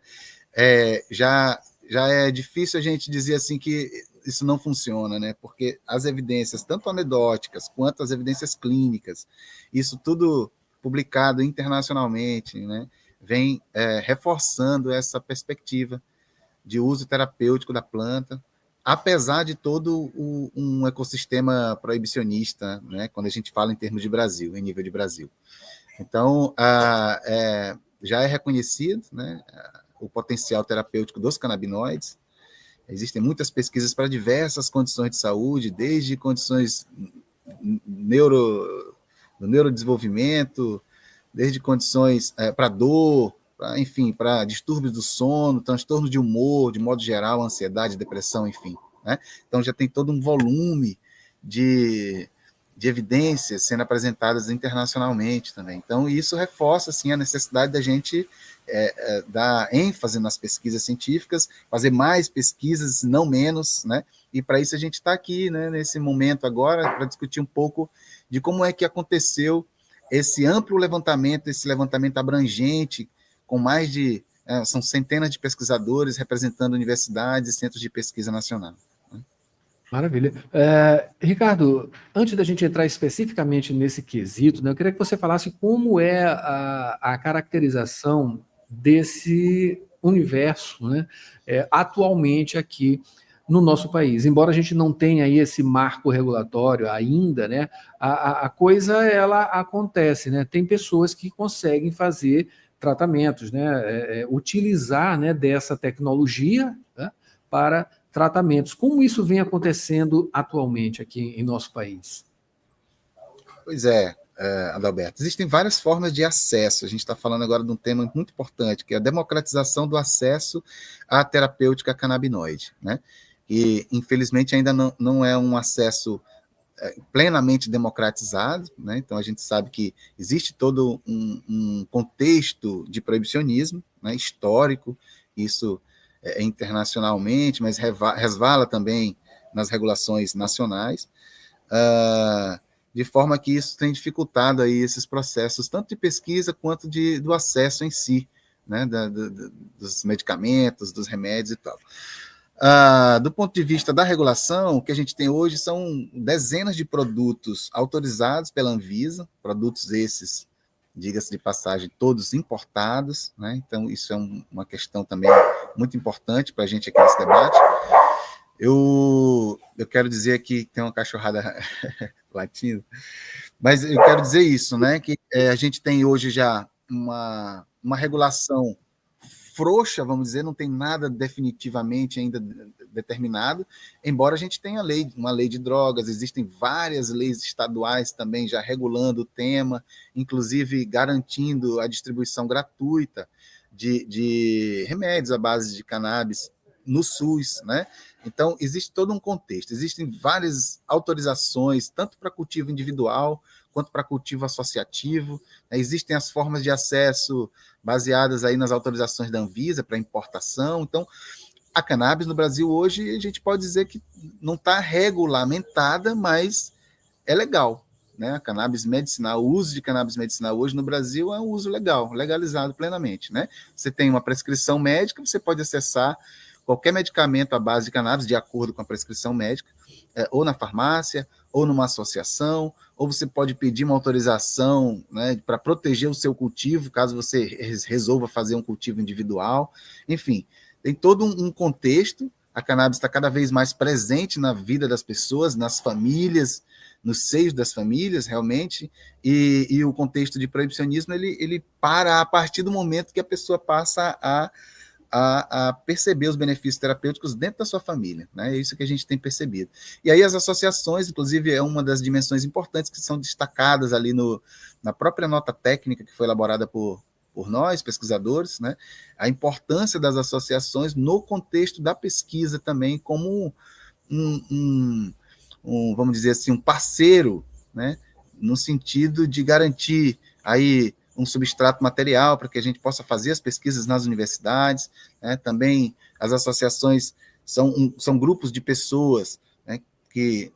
Já é difícil a gente dizer assim que isso não funciona, né? Porque as evidências, tanto anedóticas quanto as evidências clínicas, isso tudo publicado internacionalmente, né? Vem reforçando essa perspectiva de uso terapêutico da planta, apesar de todo um ecossistema proibicionista, né, quando a gente fala em termos de Brasil, em nível de Brasil. Então, já é reconhecido, né, o potencial terapêutico dos canabinoides. Existem muitas pesquisas para diversas condições de saúde, desde condições do neurodesenvolvimento, desde condições para dor, enfim, para distúrbios do sono, transtornos de humor, de modo geral, ansiedade, depressão, enfim. Né? Então já tem todo um volume de evidências sendo apresentadas internacionalmente também. Então isso reforça assim, a necessidade da gente dar ênfase nas pesquisas científicas, fazer mais pesquisas, não menos, né? E para isso a gente está aqui, né, nesse momento agora, para discutir um pouco de como é que aconteceu esse amplo levantamento, esse levantamento abrangente, com mais de, são centenas de pesquisadores representando universidades e centros de pesquisa nacional. Maravilha. Ricardo, antes da gente entrar especificamente nesse quesito, né, eu queria que você falasse como é a caracterização desse universo, né, atualmente aqui no nosso país. Embora a gente não tenha aí esse marco regulatório ainda, né, a coisa ela acontece, né? Tem pessoas que conseguem fazer tratamentos, né, utilizar, né, dessa tecnologia, né, para tratamentos. Como isso vem acontecendo atualmente aqui em nosso país? Pois Adalberto, existem várias formas de acesso. A gente está falando agora de um tema muito importante, que é a democratização do acesso à terapêutica canabinoide, né? E, infelizmente, ainda não é um acesso plenamente democratizado, né? Então, a gente sabe que existe todo um contexto de proibicionismo, né, histórico, isso internacionalmente, mas resvala também nas regulações nacionais, de forma que isso tem dificultado aí esses processos, tanto de pesquisa quanto do acesso em si, né, dos medicamentos, dos remédios e tal. Do ponto de vista da regulação, o que a gente tem hoje são dezenas de produtos autorizados pela Anvisa, produtos esses, diga-se de passagem, todos importados, né? Então isso é uma questão também muito importante para a gente aqui nesse debate. Eu quero dizer aqui que tem uma cachorrada latindo, mas eu quero dizer isso, né? Que a gente tem hoje já uma regulação frouxa, vamos dizer, não tem nada definitivamente ainda determinado, embora a gente tenha uma lei de drogas, existem várias leis estaduais também já regulando o tema, inclusive garantindo a distribuição gratuita de remédios à base de cannabis no SUS, né? Então, existe todo um contexto, existem várias autorizações, tanto para cultivo individual, quanto para cultivo associativo, né? Existem as formas de acesso baseadas aí nas autorizações da Anvisa para importação. Então, a cannabis no Brasil hoje, a gente pode dizer que não está regulamentada, mas é legal, né? A cannabis medicinal, o uso de cannabis medicinal hoje no Brasil é um uso legal, legalizado plenamente, né? Você tem uma prescrição médica, você pode acessar qualquer medicamento à base de cannabis, de acordo com a prescrição médica, ou na farmácia, ou numa associação, ou você pode pedir uma autorização, né, para proteger o seu cultivo, caso você resolva fazer um cultivo individual. Enfim, tem todo um contexto. A cannabis está cada vez mais presente na vida das pessoas, nas famílias, nos seios das famílias, realmente, e o contexto de proibicionismo, ele para a partir do momento que a pessoa passa a perceber os benefícios terapêuticos dentro da sua família, né? É isso que a gente tem percebido. E aí as associações, inclusive, é uma das dimensões importantes que são destacadas ali na própria nota técnica que foi elaborada por nós, pesquisadores, né? A importância das associações no contexto da pesquisa também, como vamos dizer assim, um parceiro, né? No sentido de garantir aí um substrato material para que a gente possa fazer as pesquisas nas universidades, né? Também as associações são grupos de pessoas, né, que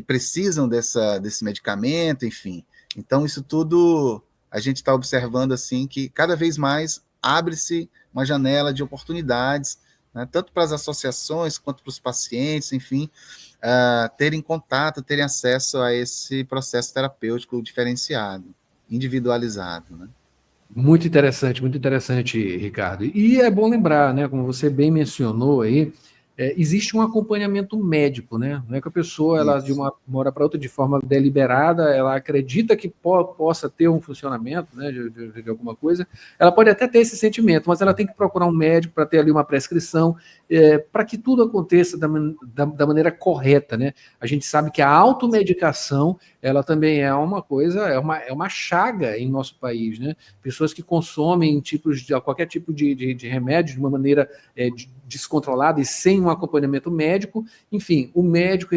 precisam desse medicamento, enfim. Então, isso tudo a gente está observando assim que cada vez mais abre-se uma janela de oportunidades, né, tanto para as associações quanto para os pacientes, enfim, terem contato, terem acesso a esse processo terapêutico diferenciado, individualizado, né? Muito interessante, Ricardo. E é bom lembrar, né, como você bem mencionou aí, existe um acompanhamento médico, né? Não é que a pessoa, ela de uma hora para outra, de forma deliberada, ela acredita que possa ter um funcionamento, né, de alguma coisa, ela pode até ter esse sentimento, mas ela tem que procurar um médico para ter ali uma prescrição. para que tudo aconteça da maneira correta, né? A gente sabe que a automedicação, ela também é uma coisa, é uma chaga em nosso país, né? Pessoas que consomem qualquer tipo de remédio de uma maneira descontrolada e sem um acompanhamento médico. Enfim, o médico,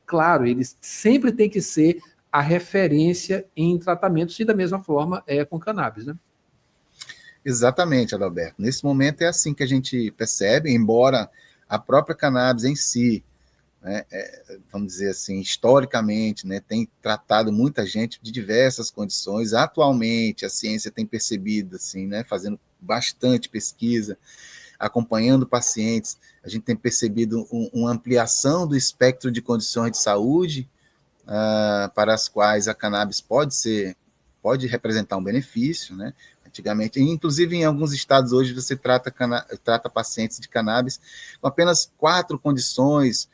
claro, ele sempre tem que ser a referência em tratamentos, e da mesma forma com cannabis, né? Exatamente, Adalberto. Nesse momento é assim que a gente percebe, embora a própria cannabis em si, né, vamos dizer assim, historicamente, né, tem tratado muita gente de diversas condições. Atualmente, a ciência tem percebido, assim, né, fazendo bastante pesquisa, acompanhando pacientes, a gente tem percebido uma ampliação do espectro de condições de saúde para as quais a cannabis pode representar um benefício, né? Antigamente, inclusive em alguns estados hoje você trata pacientes de cannabis com apenas 4 condições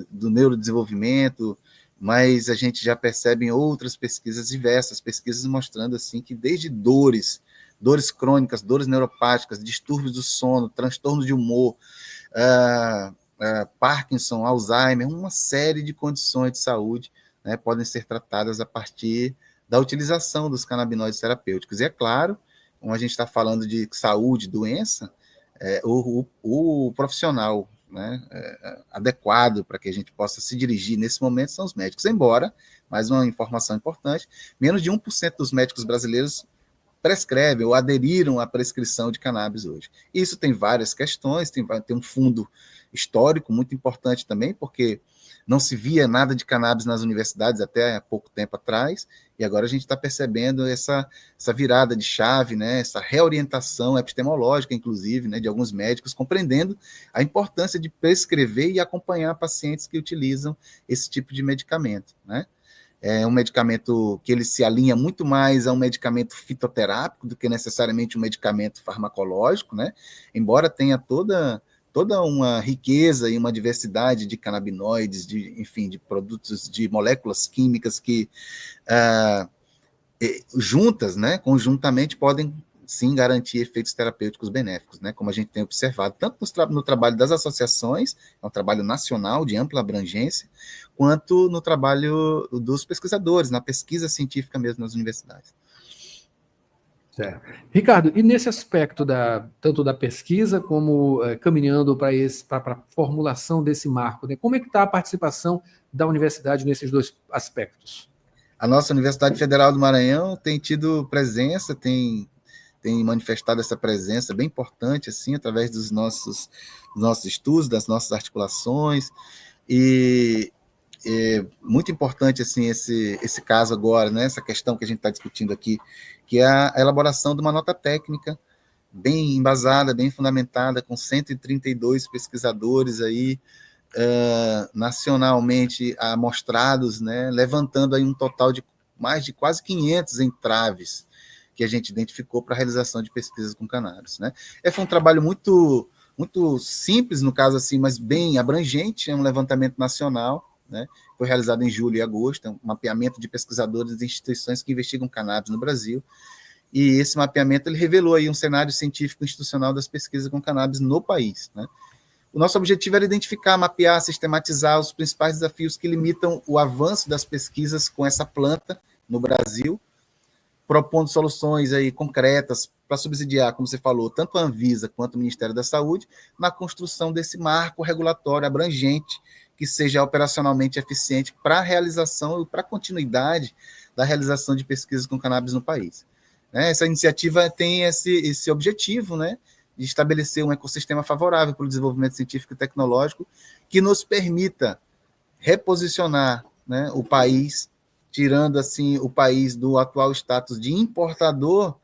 do neurodesenvolvimento, mas a gente já percebe em outras pesquisas, diversas pesquisas mostrando assim que desde dores crônicas, dores neuropáticas, distúrbios do sono, transtornos de humor, Parkinson, Alzheimer, uma série de condições de saúde, né, podem ser tratadas a partir da utilização dos canabinoides terapêuticos. E é claro, como a gente está falando de saúde, doença, o profissional, né, adequado para que a gente possa se dirigir nesse momento são os médicos. Embora, mais uma informação importante, menos de 1% dos médicos brasileiros prescrevem ou aderiram à prescrição de cannabis hoje. Isso tem várias questões, tem um fundo histórico muito importante também, porque não se via nada de cannabis nas universidades até há pouco tempo atrás, e agora a gente está percebendo essa virada de chave, né, essa reorientação epistemológica, inclusive, né, de alguns médicos, compreendendo a importância de prescrever e acompanhar pacientes que utilizam esse tipo de medicamento, né? É um medicamento que ele se alinha muito mais a um medicamento fitoterápico do que necessariamente um medicamento farmacológico, né? Embora tenha toda uma riqueza e uma diversidade de canabinoides, enfim, de produtos, de moléculas químicas que juntas, né, conjuntamente podem sim garantir efeitos terapêuticos benéficos, né, como a gente tem observado, tanto no trabalho das associações, é um trabalho nacional de ampla abrangência, quanto no trabalho dos pesquisadores, na pesquisa científica mesmo nas universidades. Certo. Ricardo, e nesse aspecto tanto da pesquisa como caminhando para a formulação desse marco, né, como é que está a participação da universidade nesses dois aspectos? A nossa Universidade Federal do Maranhão tem tido presença, tem manifestado essa presença bem importante, assim, através dos nossos estudos, das nossas articulações, e é muito importante, assim, esse caso agora, né, essa questão que a gente está discutindo aqui, que é a elaboração de uma nota técnica bem embasada, bem fundamentada, com 132 pesquisadores aí, nacionalmente amostrados, né, levantando aí um total de mais de quase 500 entraves que a gente identificou para a realização de pesquisas com cannabis, né? Foi um trabalho muito simples, no caso assim, mas bem abrangente, é um levantamento nacional, né? Foi realizado em julho e agosto, é um mapeamento de pesquisadores de instituições que investigam cannabis no Brasil, e esse mapeamento ele revelou aí um cenário científico institucional das pesquisas com cannabis no país, né? O nosso objetivo era identificar, mapear, sistematizar os principais desafios que limitam o avanço das pesquisas com essa planta no Brasil, propondo soluções aí concretas para subsidiar, como você falou, tanto a Anvisa quanto o Ministério da Saúde, na construção desse marco regulatório abrangente que seja operacionalmente eficiente para a realização e para a continuidade da realização de pesquisas com cannabis no país. Essa iniciativa tem esse objetivo, né, de estabelecer um ecossistema favorável para o desenvolvimento científico e tecnológico que nos permita reposicionar, né, o país, tirando assim o país do atual status de importador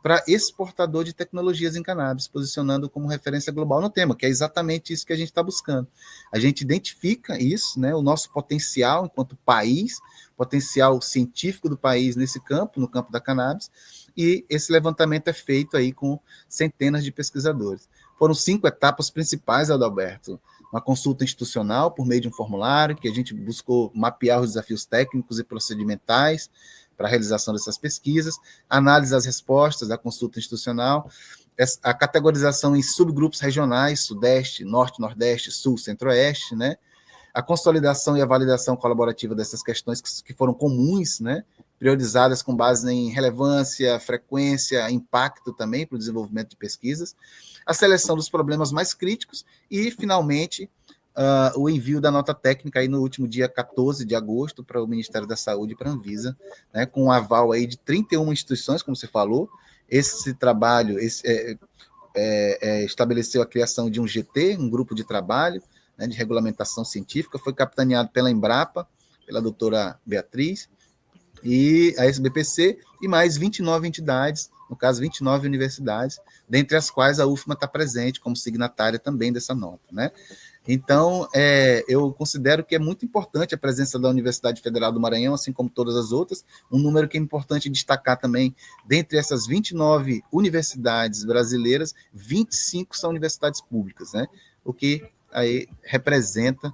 para exportador de tecnologias em cannabis, posicionando como referência global no tema, que é exatamente isso que a gente está buscando. A gente identifica isso, né, o nosso potencial enquanto país, potencial científico do país nesse campo, no campo da cannabis, e esse levantamento é feito aí com centenas de pesquisadores. Foram 5 etapas principais, Adalberto. Uma consulta institucional por meio de um formulário, que a gente buscou mapear os desafios técnicos e procedimentais para a realização dessas pesquisas, análise das respostas da consulta institucional, a categorização em subgrupos regionais, Sudeste, Norte, Nordeste, Sul, Centro-Oeste, né? A consolidação e a validação colaborativa dessas questões que foram comuns, né? Priorizadas com base em relevância, frequência, impacto também para o desenvolvimento de pesquisas, a seleção dos problemas mais críticos e, finalmente, o envio da nota técnica aí no último dia 14 de agosto para o Ministério da Saúde e para a Anvisa, né, com um aval aí de 31 instituições, como você falou. Esse trabalho estabeleceu a criação de um GT, um grupo de trabalho, né, de regulamentação científica, foi capitaneado pela Embrapa, pela doutora Beatriz, e a SBPC, e mais 29 entidades, no caso 29 universidades, dentre as quais a UFMA está presente como signatária também dessa nota, né? Então, eu considero que é muito importante a presença da Universidade Federal do Maranhão, assim como todas as outras. Um número que é importante destacar também, dentre essas 29 universidades brasileiras, 25 são universidades públicas, né? O que aí representa,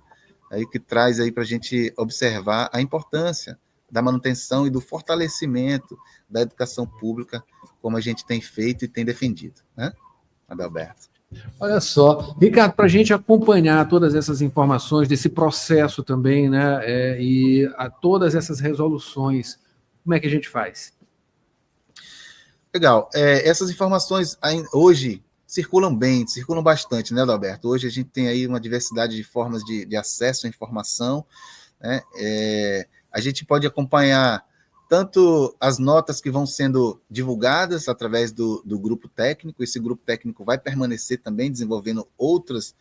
aí que traz aí para a gente observar a importância da manutenção e do fortalecimento da educação pública, como a gente tem feito e tem defendido, né, Adalberto? Olha só, Ricardo, para a gente acompanhar todas essas informações desse processo também, né, e todas essas resoluções, como é que a gente faz? Legal. Essas informações hoje circulam bastante, né, Adalberto? Hoje a gente tem aí uma diversidade de formas de acesso à informação, né? A gente pode acompanhar tanto as notas que vão sendo divulgadas através do grupo técnico. Esse grupo técnico vai permanecer também desenvolvendo outros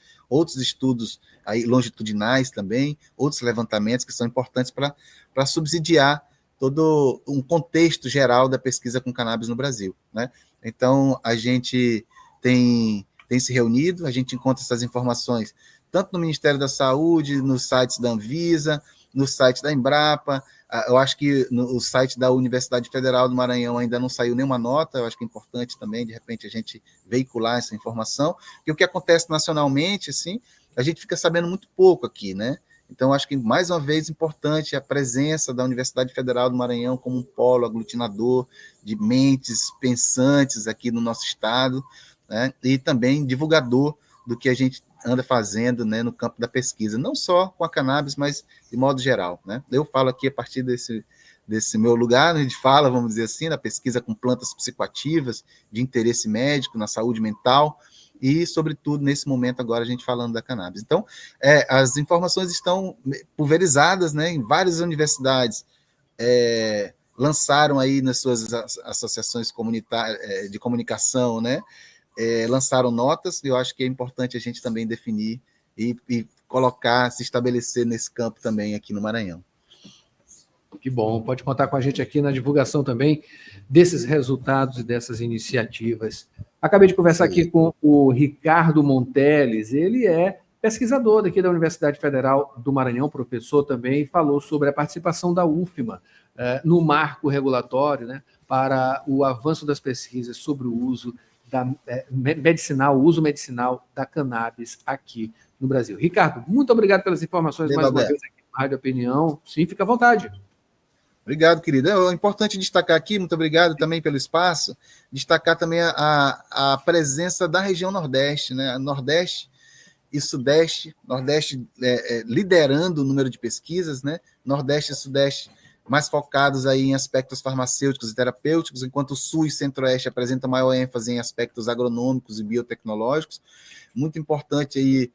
estudos aí longitudinais também, outros levantamentos que são importantes para subsidiar todo um contexto geral da pesquisa com cannabis no Brasil, né? Então, a gente tem se reunido, a gente encontra essas informações tanto no Ministério da Saúde, nos sites da Anvisa, no site da Embrapa. Eu acho que no site da Universidade Federal do Maranhão ainda não saiu nenhuma nota. Eu acho que é importante também, de repente, a gente veicular essa informação, porque o que acontece nacionalmente, assim, a gente fica sabendo muito pouco aqui, né? Então, acho que, mais uma vez, importante a presença da Universidade Federal do Maranhão como um polo aglutinador de mentes pensantes aqui no nosso estado, né? E também divulgador do que a gente anda fazendo, né, no campo da pesquisa, não só com a cannabis, mas de modo geral, né? Eu falo aqui a partir desse meu lugar, a gente fala, vamos dizer assim, da pesquisa com plantas psicoativas, de interesse médico, na saúde mental, e, sobretudo, nesse momento agora, a gente falando da cannabis. Então, as informações estão pulverizadas, né, em várias universidades, lançaram aí nas suas associações comunitárias de comunicação, né, lançaram notas. Eu acho que é importante a gente também definir e colocar, se estabelecer nesse campo também aqui no Maranhão. Que bom, pode contar com a gente aqui na divulgação também desses resultados e dessas iniciativas. Acabei de conversar aqui com o Ricardo Monteles, ele é pesquisador daqui da Universidade Federal do Maranhão, professor também, e falou sobre a participação da UFMA no marco regulatório, né, para o avanço das pesquisas sobre o uso o uso medicinal da cannabis aqui no Brasil. Ricardo, muito obrigado pelas informações mais uma vez aqui na Rádio Opinião. Sim, fica à vontade. Obrigado, querido. É importante destacar aqui, muito obrigado também pelo espaço, destacar também a presença da região Nordeste, né? Nordeste e Sudeste, Nordeste liderando o número de pesquisas, né? Nordeste e Sudeste mais focados aí em aspectos farmacêuticos e terapêuticos, enquanto o Sul e Centro-Oeste apresentam maior ênfase em aspectos agronômicos e biotecnológicos. Muito importante aí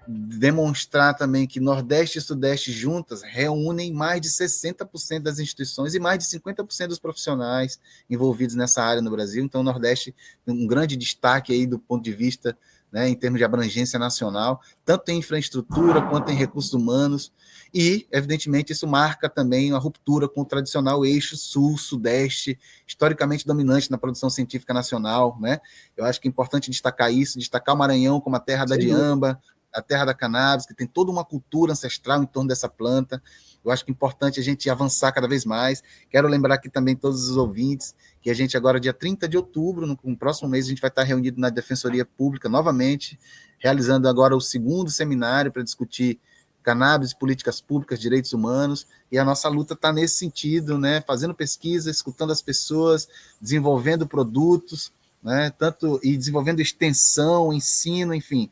demonstrar também que Nordeste e Sudeste juntas reúnem mais de 60% das instituições e mais de 50% dos profissionais envolvidos nessa área no Brasil. Então, o Nordeste tem um grande destaque aí do ponto de vista, né, em termos de abrangência nacional, tanto em infraestrutura quanto em recursos humanos, e, evidentemente, isso marca também uma ruptura com o tradicional eixo sul-sudeste, historicamente dominante na produção científica nacional, né? Eu acho que é importante destacar isso, destacar o Maranhão como a terra da diamba, a terra da cannabis, que tem toda uma cultura ancestral em torno dessa planta. Eu acho que é importante a gente avançar cada vez mais. Quero lembrar aqui também todos os ouvintes que a gente agora, dia 30 de outubro, no próximo mês, a gente vai estar reunido na Defensoria Pública novamente, realizando agora o 2º seminário para discutir cannabis, políticas públicas, direitos humanos, e a nossa luta está nesse sentido, né? Fazendo pesquisa, escutando as pessoas, desenvolvendo produtos, né, tanto e desenvolvendo extensão, ensino, enfim,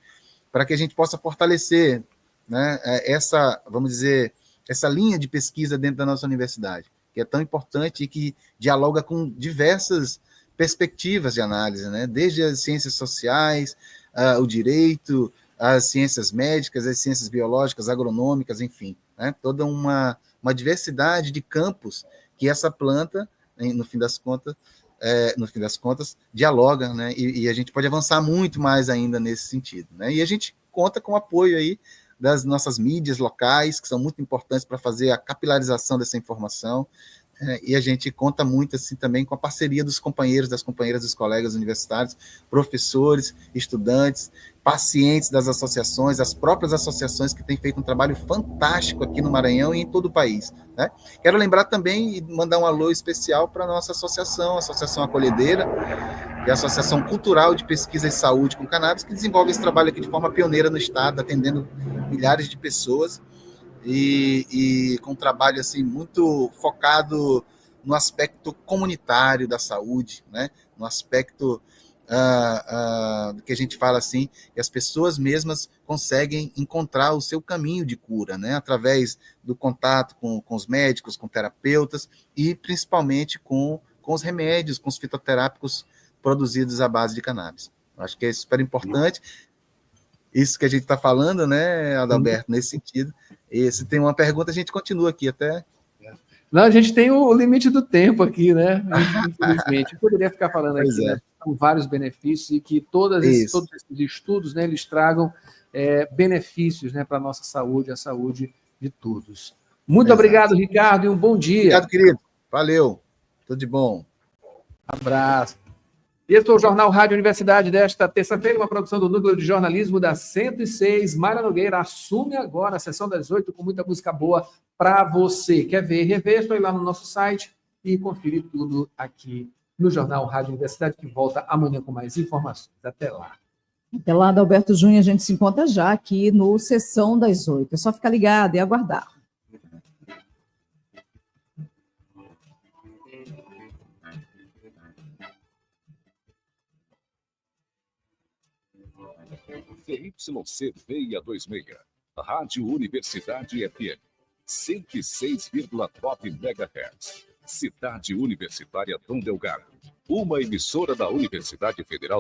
para que a gente possa fortalecer, né, essa, vamos dizer, essa linha de pesquisa dentro da nossa universidade, que é tão importante e que dialoga com diversas perspectivas de análise, né, desde as ciências sociais, o direito, as ciências médicas, as ciências biológicas, agronômicas, enfim, né, toda uma diversidade de campos que essa planta, no fim das contas, dialoga, né, e a gente pode avançar muito mais ainda nesse sentido, né, e a gente conta com o apoio aí das nossas mídias locais, que são muito importantes para fazer a capilarização dessa informação, e a gente conta muito assim também com a parceria dos companheiros, das companheiras, dos colegas universitários, professores, estudantes, pacientes das associações, as próprias associações que têm feito um trabalho fantástico aqui no Maranhão e em todo o país, né? Quero lembrar também e mandar um alô especial para a nossa associação, a Associação Acolhedeira, que é a Associação Cultural de Pesquisa e Saúde com Cannabis, que desenvolve esse trabalho aqui de forma pioneira no estado, atendendo milhares de pessoas, e com um trabalho assim, muito focado no aspecto comunitário da saúde, né? No aspecto que a gente fala assim, que as pessoas mesmas conseguem encontrar o seu caminho de cura, né? Através do contato com os médicos, com terapeutas e principalmente com os remédios, com os fitoterápicos produzidos à base de cannabis. Acho que é super importante isso que a gente está falando, né, Adalberto, nesse sentido. E se tem uma pergunta, a gente continua aqui até... Não, a gente tem o limite do tempo aqui, né? Infelizmente. Eu poderia ficar falando aqui, né? Com vários benefícios e que todos esses estudos, né, eles tragam benefícios, né, para a nossa saúde, a saúde de todos. Muito obrigado, Ricardo, e um bom dia. Obrigado, querido. Valeu. Tudo de bom. Abraço. Este é o Jornal Rádio Universidade desta terça-feira, uma produção do Núcleo de Jornalismo da 106. Mayra Nogueira assume agora a sessão das 8 com muita música boa para você. Quer ver e rever? Estou lá no nosso site e conferir tudo aqui no Jornal Rádio Universidade, que volta amanhã com mais informações. Até lá. Até lá, Adalberto Júnior, a gente se encontra já aqui no Sessão das 8. É só ficar ligado e aguardar. ZYC 626, Rádio Universidade FM, 106,9 MHz, Cidade Universitária Dom Delgado, uma emissora da Universidade Federal